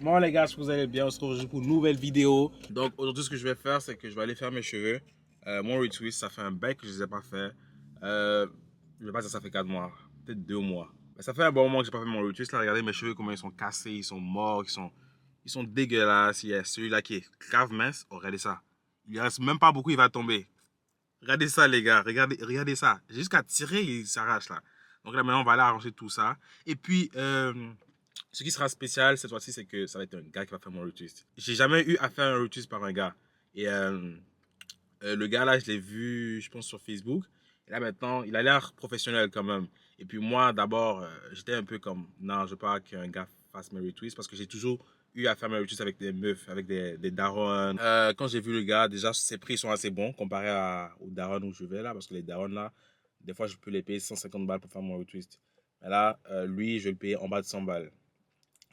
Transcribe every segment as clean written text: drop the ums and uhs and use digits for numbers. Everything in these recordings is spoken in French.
Bon les gars, j'espère que vous allez bien, on se retrouve aujourd'hui pour une nouvelle vidéo. Donc aujourd'hui ce que je vais faire, c'est que je vais aller faire mes cheveux. Mon retwist, ça fait un bail que je ne les ai pas fait. Je vais pas dire ça fait 4 mois, peut-être 2 mois. Mais ça fait un bon moment que j'ai pas fait mon retwist. Là, regardez mes cheveux, comment ils sont cassés, ils sont morts, ils sont dégueulasses. Il y a celui-là qui est grave mince. Oh, regardez ça. Il ne reste même pas beaucoup, il va tomber. Regardez ça les gars, regardez ça. J'ai jusqu'à tirer, il s'arrache là. Donc là maintenant on va aller arranger tout ça. Et puis ce qui sera spécial cette fois-ci, c'est que ça va être un gars qui va faire mon retwist. J'ai jamais eu à faire un retwist par un gars. Et le gars là, je l'ai vu, je pense sur Facebook. Et là maintenant, il a l'air professionnel quand même. Et puis moi d'abord, j'étais un peu comme, non, je veux pas qu'un gars fasse mes retweets parce que j'ai toujours eu à faire mes retweets avec des meufs, avec des darons. Quand j'ai vu le gars, déjà ses prix sont assez bons comparé aux darons où je vais là, parce que les darons là, des fois je peux les payer 150 balles pour faire mon retwist. Mais là, lui, je vais le payer en bas de 100 balles.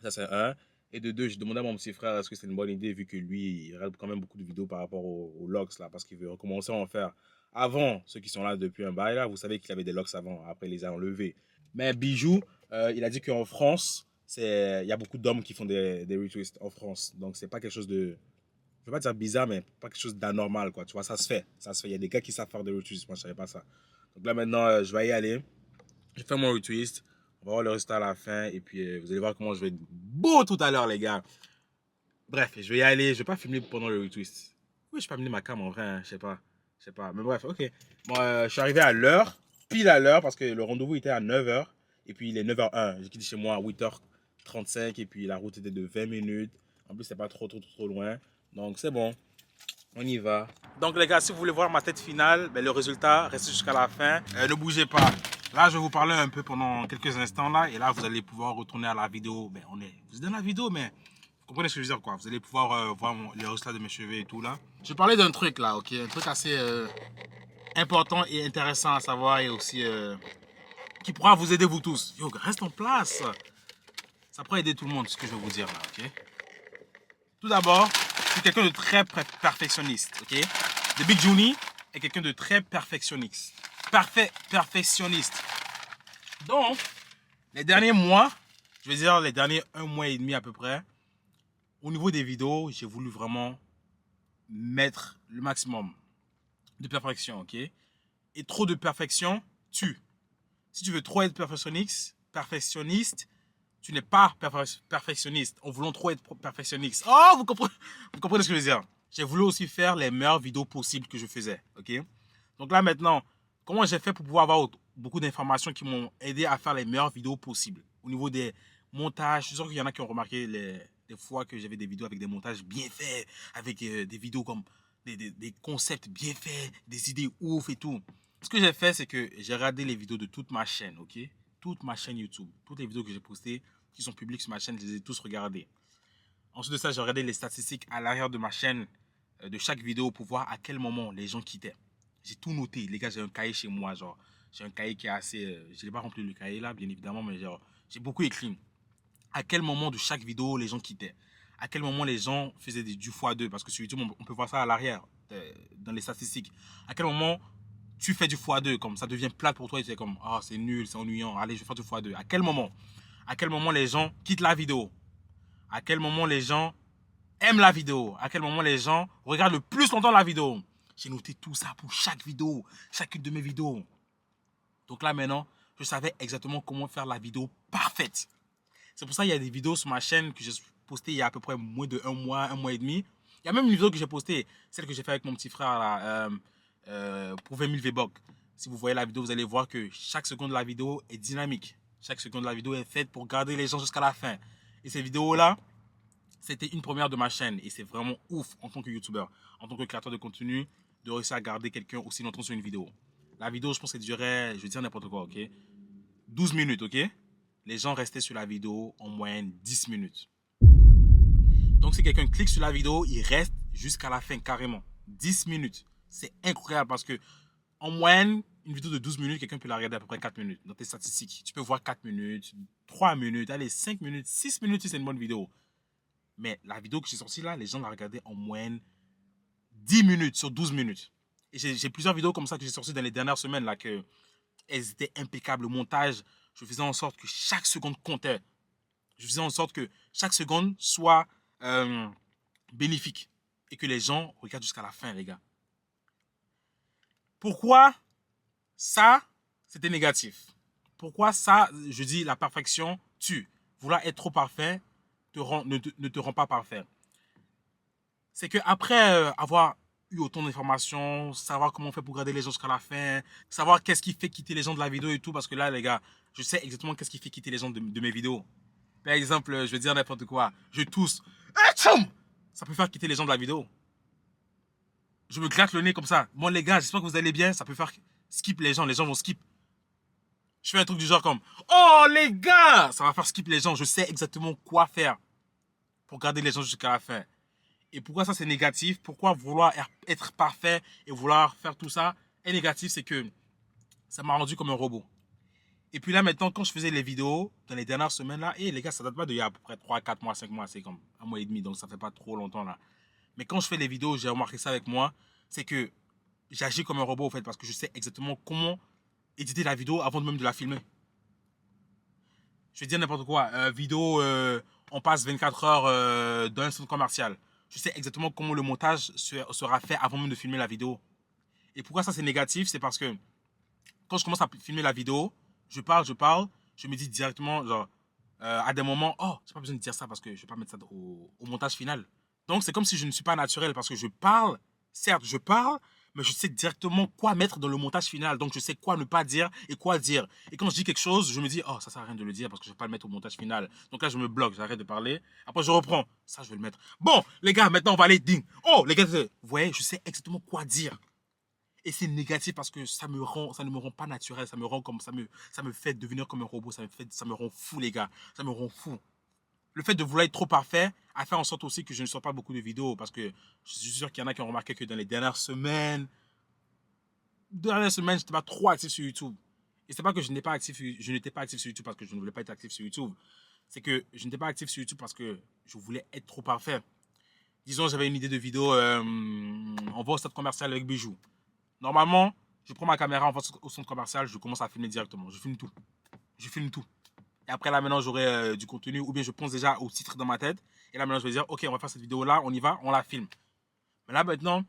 Ça c'est un. Et de deux, j'ai demandé à mon petit frère est-ce que c'est une bonne idée vu que lui, il regarde quand même beaucoup de vidéos par rapport aux locks là, parce qu'il veut recommencer à en faire. Avant, ceux qui sont là depuis un bail là, vous savez qu'il avait des locks avant, après il les a enlevés. Mais Bijou, il a dit qu'en France, il y a beaucoup d'hommes qui font des retwists en France. Donc c'est pas quelque chose de, je veux pas dire bizarre, mais pas quelque chose d'anormal quoi. Tu vois, ça se fait. Ça se fait. Il y a des gars qui savent faire des retwists. Moi, je savais pas ça. Donc là maintenant, je vais y aller. Je fais mon retwist. On va voir le résultat à la fin. Et puis vous allez voir comment je vais être beau tout à l'heure, les gars. Bref, je vais y aller. Je vais pas filmer pendant le retwist. Oui, je peux amener ma cam en vrai. Hein, je sais pas. Je sais pas. Mais bref, ok. Bon, je suis arrivé à l'heure. Pile à l'heure parce que le rendez-vous était à 9h. Et puis il est 9h01. J'ai quitté chez moi à 8h35. Et puis la route était de 20 minutes. En plus, c'est pas trop loin. Donc c'est bon. On y va. Donc les gars, si vous voulez voir ma tête finale, ben, le résultat, restez jusqu'à la fin. Ne bougez pas. Là, je vais vous parler un peu pendant quelques instants là. Et là, vous allez pouvoir retourner à la vidéo. Ben, vous êtes dans la vidéo, mais vous comprenez ce que je veux dire quoi. Vous allez pouvoir voir les résultats de mes cheveux et tout là. Je vais parler d'un truc là, ok. Un truc assez important et intéressant à savoir et aussi qui pourra vous aider vous tous. Yo, reste en place. Ça pourrait aider tout le monde ce que je vais vous dire là, ok. Tout d'abord, je suis quelqu'un de très perfectionniste, ok. The Big Juni est quelqu'un de très perfectionniste. Perfectionniste. Donc, les derniers mois, je veux dire les derniers 1 mois et demi à peu près, au niveau des vidéos, j'ai voulu vraiment mettre le maximum de perfection, ok. Et trop de perfection tue. Si tu veux trop être perfectionniste, tu n'es pas perfectionniste en voulant trop être perfectionniste. Oh, vous comprenez ce que je veux dire? J'ai voulu aussi faire les meilleures vidéos possibles que je faisais, ok? Donc là maintenant, comment j'ai fait pour pouvoir avoir beaucoup d'informations qui m'ont aidé à faire les meilleures vidéos possibles? Au niveau des montages, je suis sûr qu'il y en a qui ont remarqué des fois que j'avais des vidéos avec des montages bien faits, avec des vidéos comme des concepts bien faits, des idées ouf et tout. Ce que j'ai fait, c'est que j'ai regardé les vidéos de toute ma chaîne, ok? Toute ma chaîne YouTube, toutes les vidéos que j'ai postées, qui sont publiques sur ma chaîne, je les ai tous regardées. Ensuite de ça, j'ai regardé les statistiques à l'arrière de ma chaîne, de chaque vidéo, pour voir à quel moment les gens quittaient. J'ai tout noté. Les gars, j'ai un cahier chez moi, genre, j'ai un cahier qui est assez... je n'ai pas rempli le cahier là, bien évidemment, mais genre, j'ai beaucoup écrit. À quel moment de chaque vidéo les gens quittaient. À quel moment les gens faisaient du x2, parce que sur YouTube, on peut voir ça à l'arrière, dans les statistiques. À quel moment tu fais du x2, comme ça devient plate pour toi et tu es comme, ah, c'est nul, c'est ennuyant, allez, je vais faire du x2. À quel moment? À quel moment les gens quittent la vidéo? À quel moment les gens aiment la vidéo? À quel moment les gens regardent le plus longtemps la vidéo? J'ai noté tout ça pour chaque vidéo, chacune de mes vidéos. Donc là maintenant, je savais exactement comment faire la vidéo parfaite. C'est pour ça qu'il y a des vidéos sur ma chaîne que j'ai postées il y a à peu près moins de 1 mois et demi. Il y a même une vidéo que j'ai postée, celle que j'ai fait avec mon petit frère là, pour 20 000 VBOC. Si vous voyez la vidéo, vous allez voir que chaque seconde de la vidéo est dynamique. Chaque seconde de la vidéo est faite pour garder les gens jusqu'à la fin. Et ces vidéos-là, c'était une première de ma chaîne. Et c'est vraiment ouf en tant que YouTuber, en tant que créateur de contenu, de réussir à garder quelqu'un aussi longtemps sur une vidéo. La vidéo, je pense qu'elle durait, je vais dire n'importe quoi, ok? 12 minutes, ok? Les gens restaient sur la vidéo en moyenne 10 minutes. Donc si quelqu'un clique sur la vidéo, il reste jusqu'à la fin carrément. 10 minutes. C'est incroyable parce que en moyenne, une vidéo de 12 minutes, quelqu'un peut la regarder à peu près 4 minutes dans tes statistiques. Tu peux voir 4 minutes, 3 minutes, allez, 5 minutes, 6 minutes si c'est une bonne vidéo. Mais la vidéo que j'ai sortie là, les gens la regardaient en moyenne 10 minutes sur 12 minutes. Et j'ai plusieurs vidéos comme ça que j'ai sorties dans les dernières semaines là, que elles étaient impeccables. Le montage, je faisais en sorte que chaque seconde comptait. Je faisais en sorte que chaque seconde soit bénéfique et que les gens regardent jusqu'à la fin, les gars. Pourquoi ça, c'était négatif? Pourquoi ça, je dis la perfection tue? Vouloir être trop parfait ne te rend pas parfait. C'est qu'après avoir eu autant d'informations, savoir comment on fait pour garder les gens jusqu'à la fin, savoir qu'est-ce qui fait quitter les gens de la vidéo et tout, parce que là, les gars, je sais exactement qu'est-ce qui fait quitter les gens de mes vidéos. Par exemple, je vais dire n'importe quoi, je tousse, ça peut faire quitter les gens de la vidéo. Je me gratte le nez comme ça. Bon, les gars, j'espère que vous allez bien, ça peut faire skip les gens vont skip. Je fais un truc du genre comme, oh les gars, ça va faire skip les gens, je sais exactement quoi faire pour garder les gens jusqu'à la fin. Et pourquoi ça c'est négatif? Pourquoi vouloir être parfait et vouloir faire tout ça est négatif? C'est que ça m'a rendu comme un robot. Et puis là maintenant, quand je faisais les vidéos dans les dernières semaines là, et les gars, ça date pas d'il y a à peu près 3, 4 mois, 5 mois, c'est comme 1 mois et demi, donc ça fait pas trop longtemps là. Mais quand je fais les vidéos, j'ai remarqué ça avec moi, c'est que j'agis comme un robot en fait, parce que je sais exactement comment éditer la vidéo avant même de la filmer. Je vais dire n'importe quoi, vidéo, on passe 24 heures dans un centre commercial. Je sais exactement comment le montage sera fait avant même de filmer la vidéo. Et pourquoi ça c'est négatif? C'est parce que quand je commence à filmer la vidéo, je parle, je me dis directement, genre, à des moments, oh, j'ai pas besoin de dire ça parce que je vais pas mettre ça au montage final. Donc c'est comme si je ne suis pas naturel parce que je parle, certes je parle, mais je sais directement quoi mettre dans le montage final. Donc je sais quoi ne pas dire et quoi dire. Et quand je dis quelque chose, je me dis, oh, ça sert à rien de le dire parce que je vais pas le mettre au montage final. Donc là, je me bloque, j'arrête de parler. Après, je reprends. Ça, je vais le mettre. Bon, les gars, maintenant, on va aller ding. Oh, les gars, vous voyez, je sais exactement quoi dire. Et c'est négatif parce que ça ne me rend pas naturel. Ça me rend comme, ça me fait devenir comme un robot. Ça me rend fou, les gars. Ça me rend fou. Le fait de vouloir être trop parfait a fait en sorte aussi que je ne sors pas beaucoup de vidéos parce que je suis sûr qu'il y en a qui ont remarqué que dans les dernières semaines, je n'étais pas trop actif sur YouTube. Et c'est pas que je n'étais pas actif sur YouTube parce que je ne voulais pas être actif sur YouTube. C'est que je n'étais pas actif sur YouTube parce que je voulais être trop parfait. Disons, j'avais une idée de vidéo, on va au centre commercial avec bijoux. Normalement, je prends ma caméra, on va au centre commercial, je commence à filmer directement. Je filme tout. Je filme tout. Et après, là, maintenant, j'aurai du contenu ou bien je pense déjà au titre dans ma tête. Et là, maintenant, je vais dire, OK, on va faire cette vidéo-là, on y va, on la filme. Mais là, maintenant,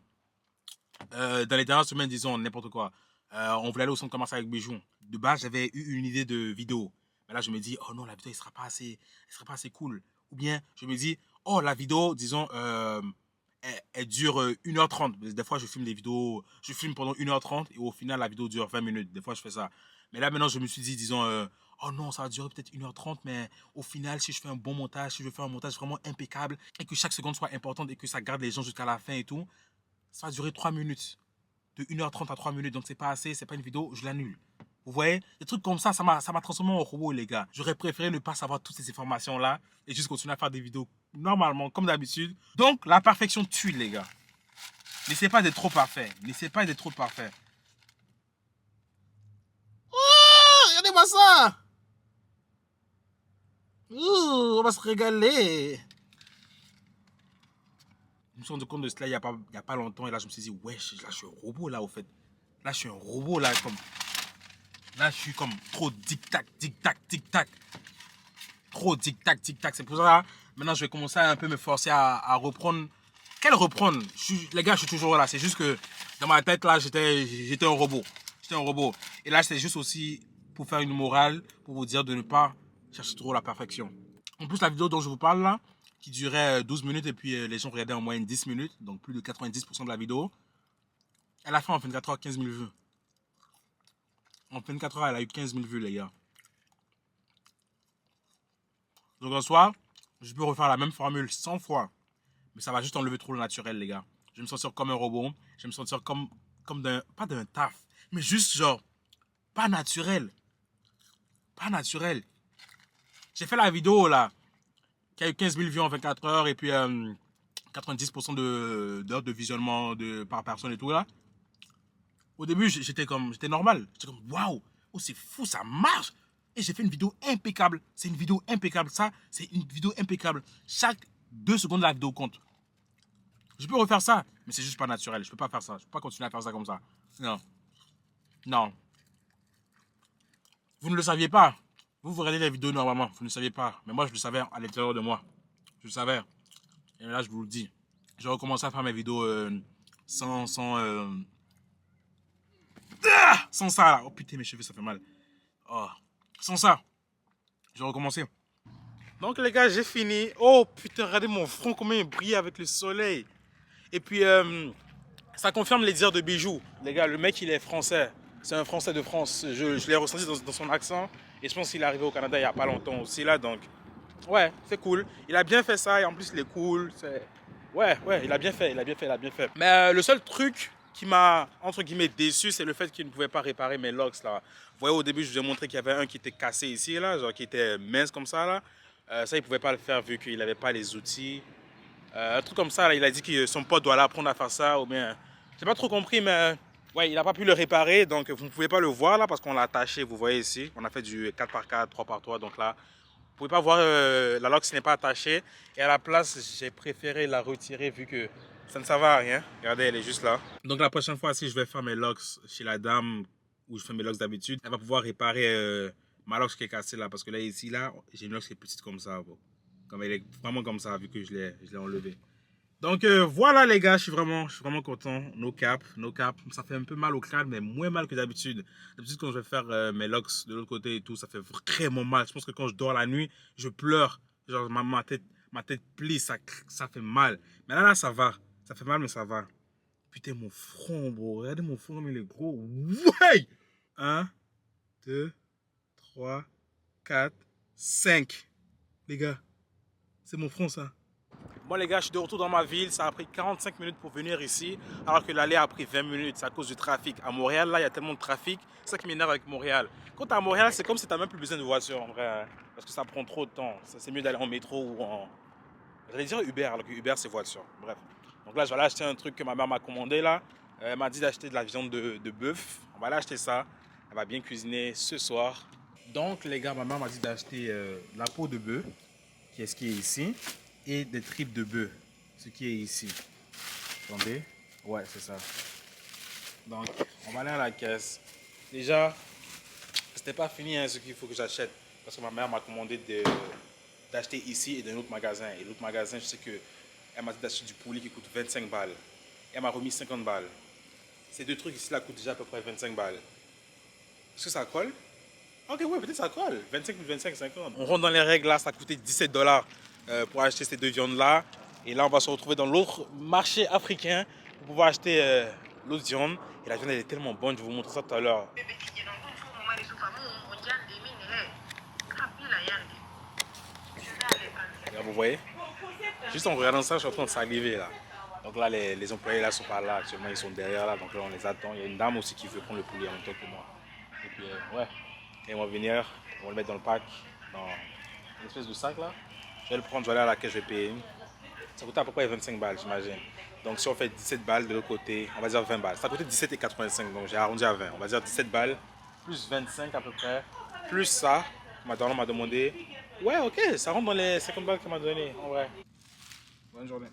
dans les dernières semaines, disons, n'importe quoi, on voulait aller au centre commercial avec bijoux. De base, j'avais eu une idée de vidéo. Mais là, je me dis, oh non, la vidéo, elle sera pas assez cool. Ou bien, je me dis, oh, la vidéo, disons, elle dure 1h30. Des fois, je filme des vidéos, je filme pendant 1h30 et au final, la vidéo dure 20 minutes. Des fois, je fais ça. Mais là, maintenant, je me suis dit, disons, oh non, ça va durer peut-être 1h30, mais au final, si je fais un bon montage, si je fais un montage vraiment impeccable et que chaque seconde soit importante et que ça garde les gens jusqu'à la fin et tout, ça va durer 3 minutes. De 1h30 à 3 minutes, donc c'est pas assez, c'est pas une vidéo, je l'annule. Vous voyez, des trucs comme ça m'a transformé en robot, les gars. J'aurais préféré ne pas savoir toutes ces informations-là et juste continuer à faire des vidéos normalement, comme d'habitude. Donc, la perfection tue, les gars. N'essayez pas d'être trop parfait. N'essayez pas d'être trop parfait. Oh, regardez-moi ça! Ouh, on va se régaler. Je me suis rendu compte de cela il y a pas longtemps et là, je me suis dit, wesh, là, je suis un robot, là, au fait. Là, je suis un robot, là, comme... Là, je suis comme trop tic-tac, tic-tac, tic-tac. Trop tic-tac, tic-tac. C'est pour ça, là, maintenant, je vais commencer à un peu me forcer à reprendre. Quel reprendre? Les gars, je suis toujours là. C'est juste que dans ma tête, là, j'étais un robot. J'étais un robot. Et là, c'est juste aussi pour faire une morale, pour vous dire de ne pas chercher trop la perfection. En plus, la vidéo dont je vous parle, là, qui durait 12 minutes et puis les gens regardaient en moyenne 10 minutes, donc plus de 90% de la vidéo, elle a fait en 24 heures 15 000 vues. En 24 heures, elle a eu 15 000 vues, les gars. Donc en soi, je peux refaire la même formule 100 fois. Mais ça va juste enlever trop le naturel, les gars. Je vais me sentir comme un robot. Je vais me sentir comme pas d'un taf, mais juste genre, pas naturel. Pas naturel. J'ai fait la vidéo là, qui a eu 15 000 vues en 24 heures et puis 90% d'heures de visionnement par personne et tout là. Au début, j'étais normal. J'étais comme, waouh, oh, c'est fou, ça marche. Et j'ai fait une vidéo impeccable. C'est une vidéo impeccable. Ça, c'est une vidéo impeccable. Chaque 2 secondes, la vidéo compte. Je peux refaire ça, mais c'est juste pas naturel. Je peux pas faire ça. Je peux pas continuer à faire ça comme ça. Non. Non. Vous ne le saviez pas. Vous regardez les vidéos normalement, vous ne savez pas. Mais moi, je le savais à l'intérieur de moi. Je le savais. Et là, je vous le dis. J'ai recommencé à faire mes vidéos sans ça là. Oh putain, mes cheveux, ça fait mal. Oh. Sans ça. J'ai recommencé. Donc les gars, j'ai fini. Oh putain, regardez mon front, comment il brille avec le soleil. Et puis, ça confirme les dires de Bijou. Les gars, le mec, il est français. C'est un Français de France. Je l'ai ressenti dans son accent. Et je pense qu'il est arrivé au Canada il n'y a pas longtemps aussi là. Donc, ouais, c'est cool. Il a bien fait ça et en plus, il est cool. Ouais, il a bien fait, Mais le seul truc qui m'a, entre guillemets, déçu, c'est le fait qu'il ne pouvait pas réparer mes locks là. Vous voyez, au début, je vous ai montré qu'il y avait un qui était cassé ici là, genre qui était mince comme ça là. Ça, il ne pouvait pas le faire vu qu'il n'avait pas les outils. Un truc comme ça, là, il a dit que son pote doit l'apprendre à faire ça, ou bien... J'ai pas trop compris, mais... Ouais, il n'a pas pu le réparer, donc vous ne pouvez pas le voir là, parce qu'on l'a attaché, vous voyez ici. On a fait du 4x4, 3x3, donc là... Vous pouvez pas voir la lock n'est pas attachée. Et à la place, j'ai préféré la retirer, vu que ça ne servait à rien. Regardez, elle est juste là. Donc la prochaine fois, si je vais faire mes locks chez la dame, où je fais mes locks d'habitude, elle va pouvoir réparer ma lock qui est cassée là, parce que là, ici, là, j'ai une lock qui est petite comme ça, bon. Comme elle est vraiment comme ça, vu que je l'ai enlevé. Donc voilà les gars, je suis vraiment content. No cap. Ça fait un peu mal au crâne, mais moins mal que d'habitude. D'habitude, quand je vais faire mes locks de l'autre côté et tout, ça fait vraiment mal. Je pense que quand je dors la nuit, je pleure. Genre ma tête plie, ça fait mal. Mais là, ça va. Ça fait mal, mais ça va. Putain, mon front, bro. Regardez mon front comme il est gros. Ouais! 1, 2, 3, 4, 5. Les gars, c'est mon front, ça. Bon les gars, je suis de retour dans ma ville, ça a pris 45 minutes pour venir ici, alors que l'aller a pris 20 minutes, c'est à cause du trafic. À Montréal, là, il y a tellement de trafic, c'est ça qui m'énerve avec Montréal. Quand t'es à Montréal, c'est comme si t'as même plus besoin de voiture en vrai, hein, parce que ça prend trop de temps. C'est mieux d'aller en métro ou en... J'allais dire Uber, alors que Uber c'est voiture, bref. Donc là, je vais aller acheter un truc que ma mère m'a commandé là. Elle m'a dit d'acheter de la viande de bœuf, on va aller acheter ça. Elle va bien cuisiner ce soir. Donc les gars, ma mère m'a dit d'acheter la peau de bœuf, qui est ce qui est ici, et des tripes de bœuf, ce qui est ici. Attendez. Ouais, c'est ça. Donc, on va aller à la caisse. Déjà, c'était pas fini hein, ce qu'il faut que j'achète. Parce que ma mère m'a commandé d'acheter ici et d'un autre magasin. Et l'autre magasin, je sais que elle m'a dit d'acheter du poulet qui coûte 25 balles. Et elle m'a remis 50 balles. Ces deux trucs ici là coûtent déjà à peu près 25 balles. Est-ce que ça colle? Ok, ouais, peut-être ça colle. 25 plus 25, 50. On rentre dans les règles là, ça coûtait 17 dollars pour acheter ces deux viandes là. Et là, on va se retrouver dans l'autre marché africain pour pouvoir acheter l'autre viande. Et la viande, elle est tellement bonne, je vais vous montrer ça tout à l'heure. Vous voyez? Juste en regardant ça, je suis en train de saliver là. Donc là, les employés là sont pas là actuellement, ils sont derrière là. Donc là, on les attend. Il y a une dame aussi qui veut prendre le poulet en même temps que moi. Et puis, ouais. Et ils vont venir, on va le mettre dans le pack, dans une espèce de sac là. Je vais le prendre, je vais aller à la caisse, je vais payer. Ça coûte à peu près 25 balles, j'imagine. Donc si on fait 17 balles de l'autre côté, on va dire 20 balles. Ça coûtait 17,85, donc j'ai arrondi à 20. On va dire 17 balles, plus 25 à peu près, plus ça. Maintenant, on m'a demandé. Ouais, ok, ça rentre dans les 50 balles qu'elle m'a donné, en vrai. Bonne journée.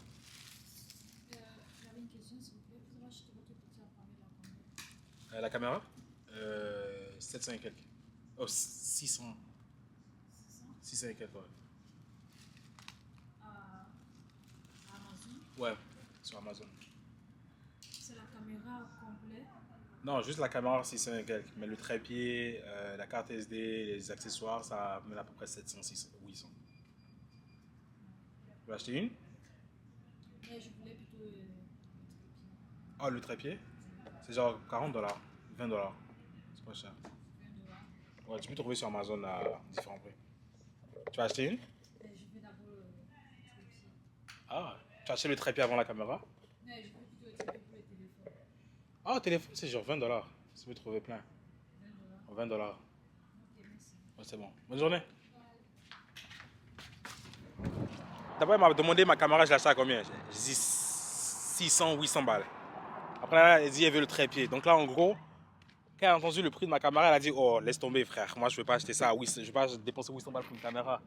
J'avais une question, s'il vous plaît. Vous avez acheté votre petit appareil La caméra 700 et quelques. Oh, 600. 600 et quelques, ouais. à Amazon. Ouais, sur Amazon. C'est la caméra complète. Non, juste la caméra 600 et quelques. Mais le trépied, la carte SD, les accessoires, ça mène à peu près 700, 600, 800. Vous voulez acheter une? Mais je voulais plutôt le trépied. Ah, le trépied? C'est genre 40 dollars, 20 dollars. C'est pas cher. 20 $. Ouais, tu peux trouver sur Amazon à différents prix. Tu vas acheter une? Mais je veux d'abord le trépied. Ah, tu as acheté le trépied avant la caméra? Mais je veux plutôt le trépied pour le téléphone. Ah, le téléphone, c'est genre 20 dollars. Tu peux trouver plein. 20 $. 20 dollars. Ok, merci. Ouais, c'est bon. Bonne journée. D'abord, elle m'a demandé ma caméra, je l'ai acheté à combien? J'ai dit 600, 800 balles. Après, là, elle dit elle veut le trépied. Donc là, en gros, quand elle a entendu le prix de ma caméra, elle a dit oh, laisse tomber, frère. Moi, je ne vais pas acheter ça. Oui, je ne vais pas dépenser 800 balles pour une caméra.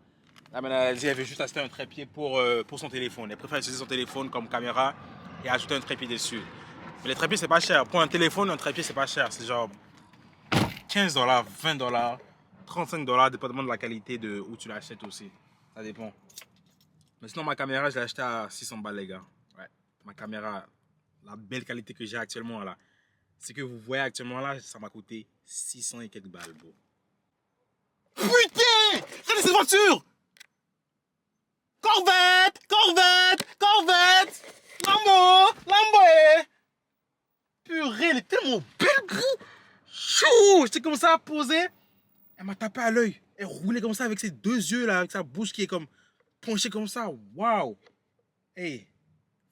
Là, maintenant, elle dit elle veut juste acheter un trépied pour son téléphone. Elle préfère utiliser son téléphone comme caméra et ajouter un trépied dessus. Mais les trépieds, c'est pas cher. Pour un téléphone, un trépied, c'est pas cher. C'est genre 15 dollars, 20 dollars. $35, dépendamment de la qualité de où tu l'achètes aussi. Ça dépend. Mais sinon, ma caméra, je l'ai achetée à 600 balles, les gars. Ouais. Ma caméra, la belle qualité que j'ai actuellement là. Ce que vous voyez actuellement là, ça m'a coûté 600 et quelques balles, bro. Putain! Regardez cette voiture! Corvette! Corvette! Corvette! Lambo! Lambo! Purée, elle est tellement belle, bro! Chou! J'étais comme ça à poser. Elle m'a tapé à l'œil. Elle roulait comme ça avec ses deux yeux là, avec sa bouche qui est comme penchée comme ça. Waouh! Hey!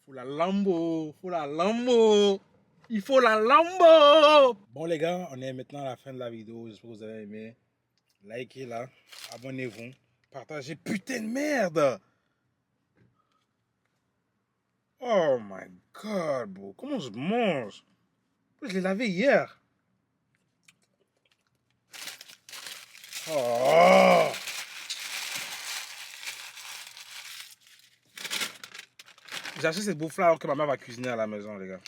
Faut la Lambo! Faut la Lambo! Il faut la Lambo! Bon les gars, on est maintenant à la fin de la vidéo. J'espère que vous avez aimé. Likez là, abonnez-vous, partagez. Putain de merde! Oh my god, bro. Comment je mange? Je l'ai lavé hier. Oh! J'ai acheté cette bouffe là alors que ma mère va cuisiner à la maison, les gars.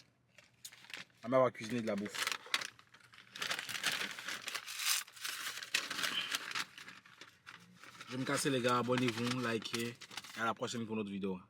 Ma mère va cuisiner de la bouffe. Je vais me casser, les gars. Abonnez-vous, likez. Et à la prochaine pour notre vidéo.